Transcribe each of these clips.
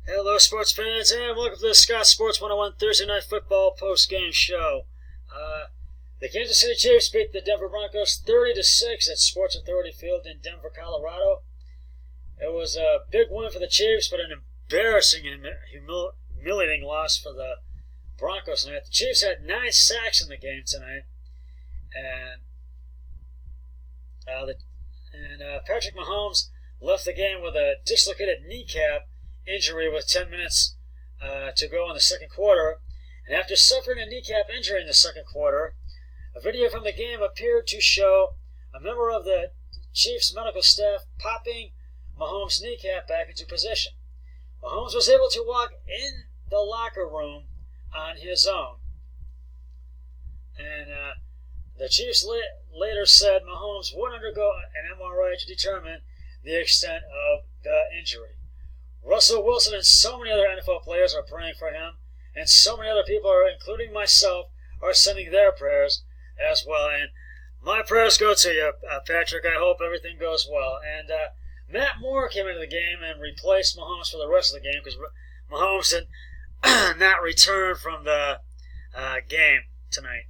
Hello, sports fans, and welcome to the Scott Sports 101 Thursday Night Football post-game show. The Kansas City Chiefs beat the Denver Broncos 30-6 at Sports Authority Field in Denver, Colorado. It was a big win for the Chiefs, but an embarrassing and humiliating loss for the Broncos tonight. The Chiefs had 9 sacks in the game tonight, and Patrick Mahomes left the game with a dislocated kneecap injury with 10 minutes to go in the second quarter. And after suffering a kneecap injury in the second quarter, a video from the game appeared to show a member of the Chiefs medical staff popping Mahomes' kneecap back into position. Mahomes was able to walk in the locker room on his own. And the Chiefs later said Mahomes would undergo an MRI to determine the extent of the injury. Russell Wilson and so many other NFL players are praying for him, and so many other people, including myself, are sending their prayers as well. And my prayers go to you, Patrick. I hope everything goes well. And Matt Moore came into the game and replaced Mahomes for the rest of the game because Mahomes did not return from the game tonight.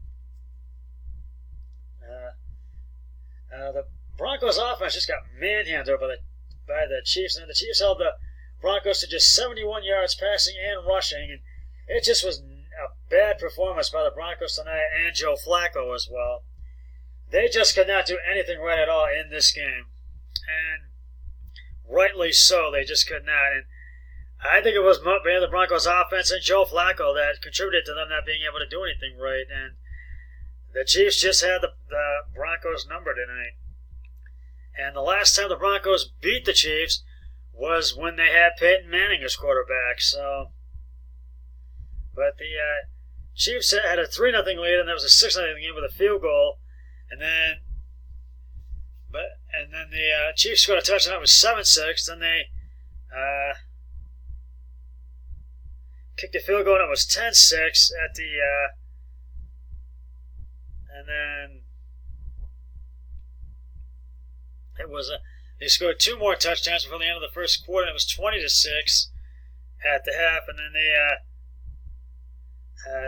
The Broncos offense just got manhandled by the Chiefs, and the Chiefs held the Broncos to just 71 yards passing and rushing, and it just was a bad performance by the Broncos tonight and Joe Flacco as well. They just could not do anything right at all in this game, and rightly so, they just could not. And I think it was the Broncos offense and Joe Flacco that contributed to them not being able to do anything right, and the Chiefs just had the Broncos number tonight. And the last time the Broncos beat the Chiefs was when they had Peyton Manning as quarterback. But the Chiefs had a 3-0 lead, and that was a 6-0 game with a field goal, and then the Chiefs scored a touchdown. It was 7-6. Then they kicked a field goal, and it was 10-6 at the and then it was they scored 2 more touchdowns before the end of the first quarter. It was 20-6 at the half, and then they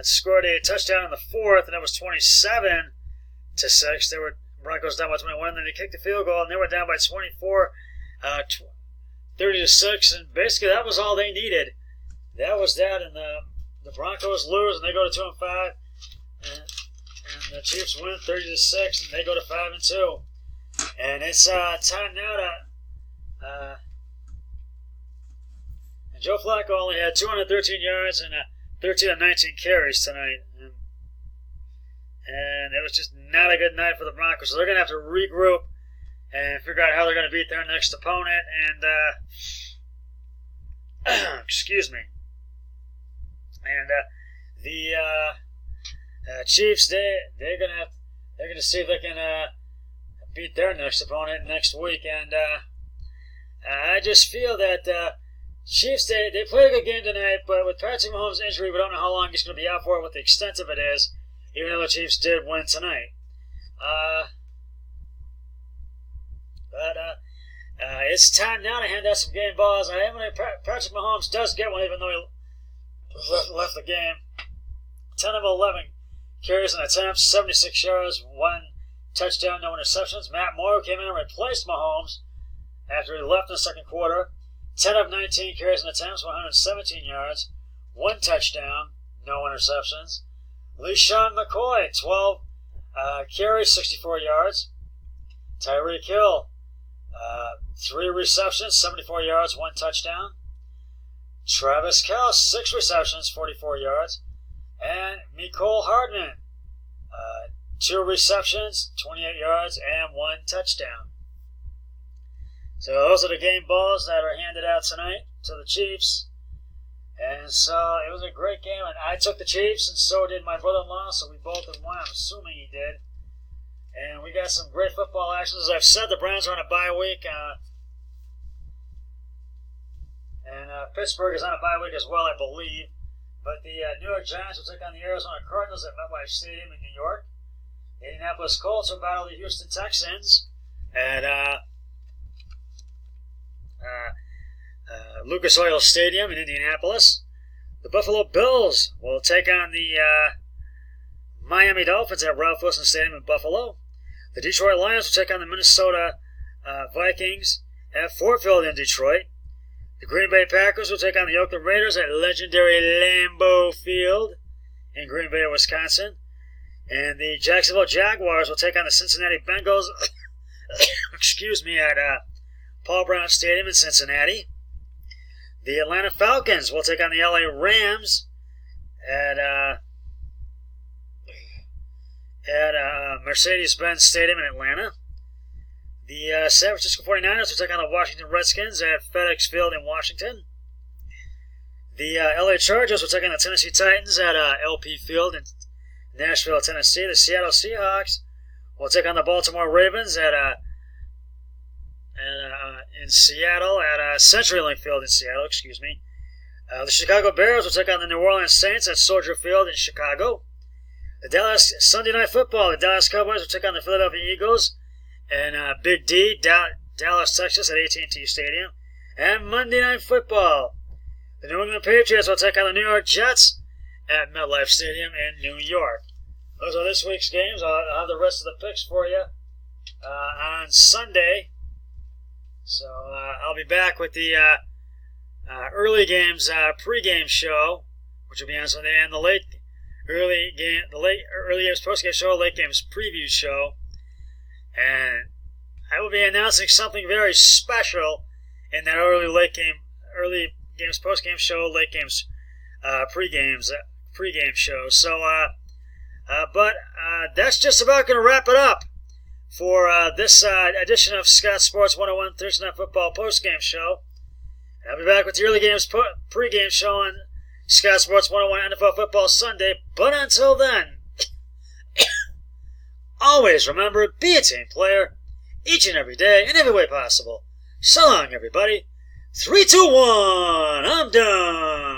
scored a touchdown in the fourth, and it was 27-6. They were Broncos down by 21, and then they kicked the field goal, and they were down by 24, 30-6, and basically that was all they needed. That was that, and the Broncos lose, and they go to 2-5, and the Chiefs win 30-6, and they go to 5-2. And it's time now to. And Joe Flacco only had 213 yards and 13 of 19 carries tonight. And it was just not a good night for the Broncos. So they're going to have to regroup and figure out how they're going to beat their next opponent. And excuse me. And the Chiefs, they're going to see if they can beat their next opponent next week. And I just feel that Chiefs, they played a good game tonight, but with Patrick Mahomes' injury, we don't know how long he's going to be out for, what the extent of it is, even though the Chiefs did win tonight. It's time now to hand out some game balls. Patrick Mahomes does get one, even though he left the game. 10 of 11 carries and attempts, 76 yards, 1 touchdown, no interceptions. Matt Moore came in and replaced Mahomes after he left in the second quarter. 10 of 19 carries and attempts, 117 yards, 1 touchdown, no interceptions. LeSean McCoy, 12 carries, 64 yards. Tyreek Hill, 3 receptions, 74 yards, 1 touchdown. Travis Kelce, 6 receptions, 44 yards. And Mecole Hardman, 2 receptions, 28 yards, and 1 touchdown. So those are the game balls that are handed out tonight to the Chiefs. And so it was a great game, and I took the Chiefs, and so did my brother-in-law, so we both won. I'm assuming he did. And we got some great football action. As I've said, the Browns are on a bye week, and Pittsburgh is on a bye week as well, I believe. But the New York Giants will take on the Arizona Cardinals at MetLife Stadium in New York. The Indianapolis Colts will battle the Houston Texans at Lucas Oil Stadium in Indianapolis. The Buffalo Bills will take on the Miami Dolphins at Ralph Wilson Stadium in Buffalo. The Detroit Lions will take on the Minnesota Vikings at Ford Field in Detroit. The Green Bay Packers will take on the Oakland Raiders at legendary Lambeau Field in Green Bay, Wisconsin. And the Jacksonville Jaguars will take on the Cincinnati Bengals at Paul Brown Stadium in Cincinnati. The Atlanta Falcons will take on the LA Rams at Mercedes-Benz Stadium in Atlanta. The San Francisco 49ers will take on the Washington Redskins at FedEx Field in Washington. The LA Chargers will take on the Tennessee Titans at LP Field in Nashville, Tennessee. The Seattle Seahawks will take on the Baltimore Ravens in Seattle at CenturyLink Field in Seattle. The Chicago Bears will take on the New Orleans Saints at Soldier Field in Chicago. The Dallas Sunday Night Football, the Dallas Cowboys will take on the Philadelphia Eagles and Big D, Dallas, Texas at AT&T Stadium. And Monday Night Football, the New England Patriots will take on the New York Jets at MetLife Stadium in New York. Those are this week's games. I'll have the rest of the picks for you on Sunday. So I'll be back with the early games pregame show, which will be on Sunday, and the early games postgame show, late games preview show. And I will be announcing something very special in that early games postgame show, late games pregame show. So, but that's just about going to wrap it up for this edition of Scott Sports 101 Thursday Night Football postgame show. And I'll be back with the early games pregame show on Scott Sports 101 NFL Football Sunday. But until then, always remember, be a team player each and every day in every way possible. So long, everybody. 3, 2, 1, I'm done.